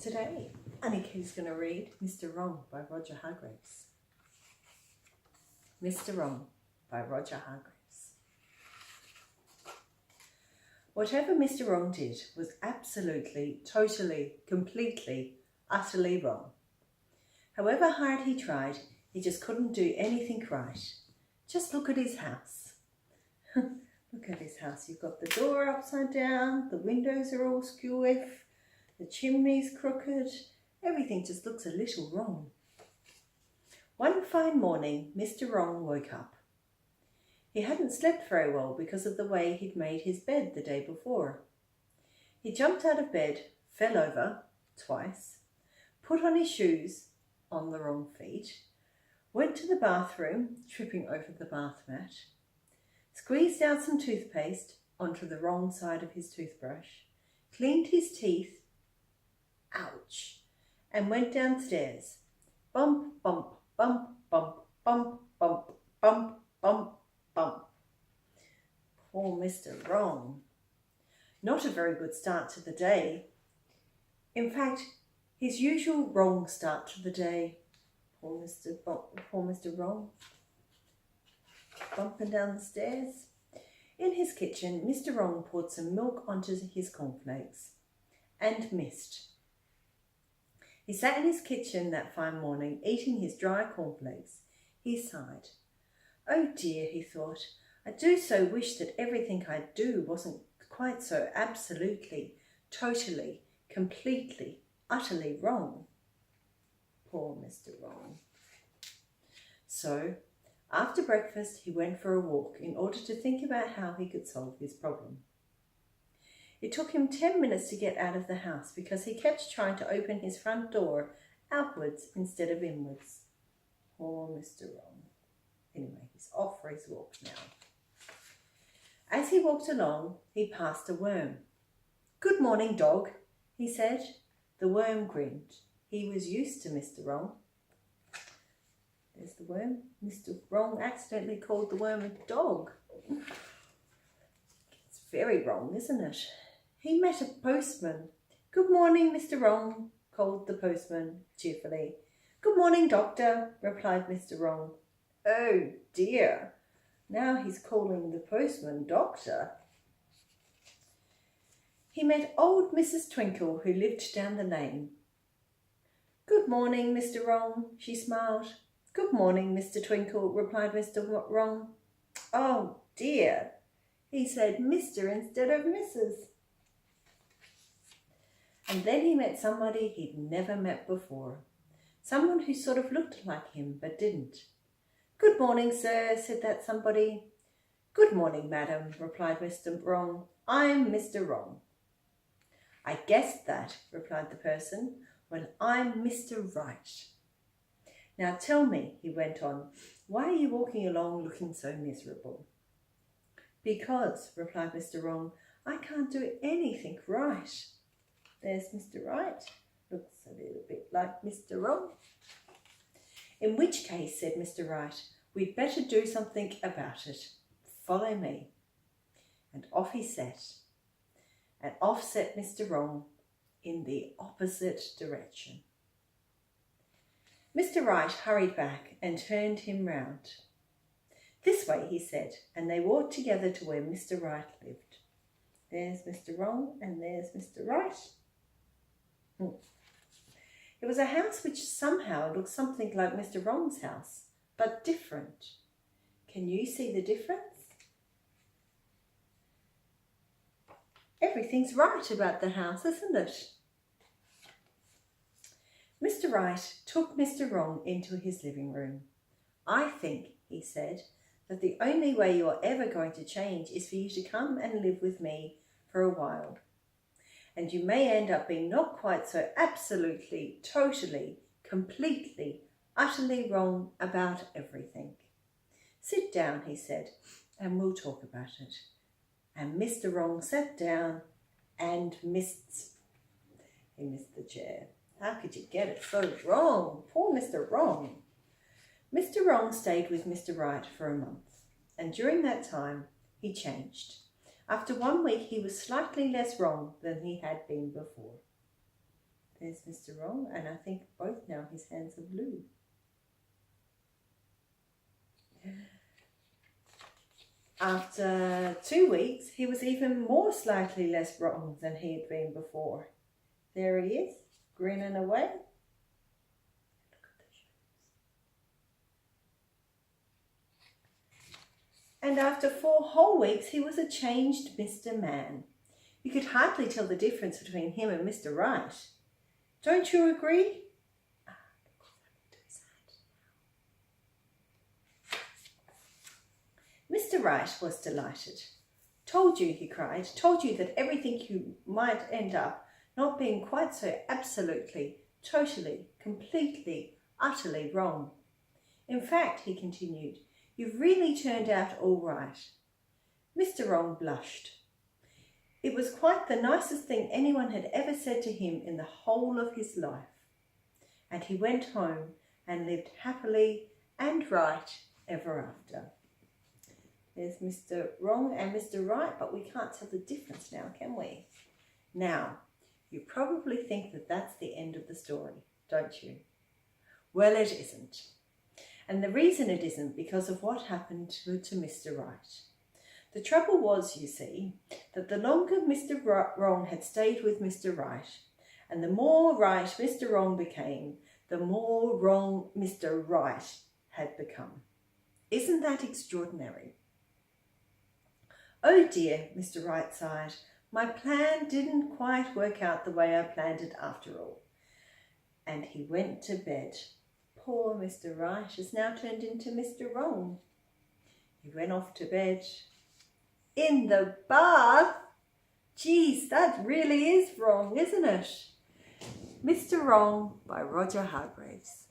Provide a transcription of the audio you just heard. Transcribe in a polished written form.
Today, Anika's going to read Mr. Wrong by Roger Hargreaves. Mr. Wrong by Roger Hargreaves. Whatever Mr. Wrong did was absolutely, totally, completely, utterly wrong. However hard he tried, he just couldn't do anything right. Just look at his house. Look at his house. You've got the door upside down, the windows are all skew-if, the chimney's crooked, everything just looks a little wrong. One fine morning, Mr. Wrong woke up. He hadn't slept very well because of the way he'd made his bed the day before. He jumped out of bed, fell over twice, put on his shoes on the wrong feet, went to the bathroom, tripping over the bath mat, squeezed out some toothpaste onto the wrong side of his toothbrush, cleaned his teeth, ouch, and went downstairs. Bump, bump, bump, bump, bump, bump, bump, bump, bump. Poor Mr. Wrong. Not a very good start to the day. In fact, his usual wrong start to the day. Poor Mr. Wrong. Bumping down the stairs. In his kitchen, Mr. Wrong poured some milk onto his cornflakes and missed. He sat in his kitchen that fine morning, eating his dry cornflakes. He sighed. Oh dear, he thought, I do so wish that everything I do wasn't quite so absolutely, totally, completely, utterly wrong. Poor Mr. Wrong. So, after breakfast, he went for a walk in order to think about how he could solve his problem. It took him 10 minutes to get out of the house because he kept trying to open his front door outwards instead of inwards. Poor Mr. Wrong. Anyway, he's off for his walk now. As he walked along, he passed a worm. Good morning, dog, he said. The worm grinned. He was used to Mr. Wrong. There's the worm. Mr. Wrong accidentally called the worm a dog. It's very wrong, isn't it? He met a postman. Good morning, Mr. Wrong, called the postman cheerfully. Good morning, doctor, replied Mr. Wrong. Oh dear, now he's calling the postman doctor. He met old Mrs. Twinkle, who lived down the lane. Good morning, Mr. Wrong, she smiled. Good morning, Mr. Twinkle, replied Mr. Wrong. Oh dear, he said Mr. instead of Mrs. And then he met somebody he'd never met before. Someone who sort of looked like him but didn't. Good morning, sir, said that somebody. Good morning, madam, replied Mr. Wrong. I'm Mr. Wrong. I guessed that, replied the person. Well, I'm Mr. Right. Now tell me, he went on, why are you walking along looking so miserable? Because, replied Mr. Wrong, I can't do anything right. There's Mr. Right. Looks a little bit like Mr. Wrong. In which case, said Mr. Right, we'd better do something about it. Follow me. And off he set. And off set Mr. Wrong in the opposite direction. Mr. Right hurried back and turned him round. This way, he said, and they walked together to where Mr. Right lived. There's Mr. Wrong and there's Mr. Right. It was a house which somehow looked something like Mr. Wrong's house, but different. Can you see the difference? Everything's right about the house, isn't it? Mr. Right took Mr. Wrong into his living room. I think, he said, that the only way you're ever going to change is for you to come and live with me for a while. And you may end up being not quite so absolutely, totally, completely, utterly wrong about everything. Sit down, he said, and we'll talk about it. And Mr. Wrong sat down and missed. He missed the chair. How could you get it so wrong? Poor Mr. Wrong. Mr. Wrong stayed with Mr. Right for a month, and during that time he changed. After 1 week he was slightly less wrong than he had been before. There's Mr. Wrong, and I think both now his hands are blue. After 2 weeks, he was even more slightly less wrong than he had been before. There he is, grinning away. Look at the shoulders. And after 4 whole weeks, he was a changed Mr. Man. You could hardly tell the difference between him and Mr. Right. Don't you agree? Mr. Right was delighted. Told you, he cried, told you that everything you might end up not being quite so absolutely, totally, completely, utterly wrong. In fact, he continued, you've really turned out all right. Mr. Wrong blushed. It was quite the nicest thing anyone had ever said to him in the whole of his life. And he went home and lived happily and right ever after. There's Mr. Wrong and Mr. Right, but we can't tell the difference now, can we? Now, you probably think that that's the end of the story, don't you? Well, it isn't. And the reason it isn't because of what happened to Mr. Right. The trouble was, you see, that the longer Mr. Wrong had stayed with Mr. Right, and the more right Mr. Wrong became, the more wrong Mr. Right had become. Isn't that extraordinary? Oh dear, Mr. Right sighed. My plan didn't quite work out the way I planned it after all. And he went to bed. Poor Mr. Right has now turned into Mr. Wrong. He went off to bed. In the bath? Geez, that really is wrong, isn't it? Mr. Wrong by Roger Hargreaves.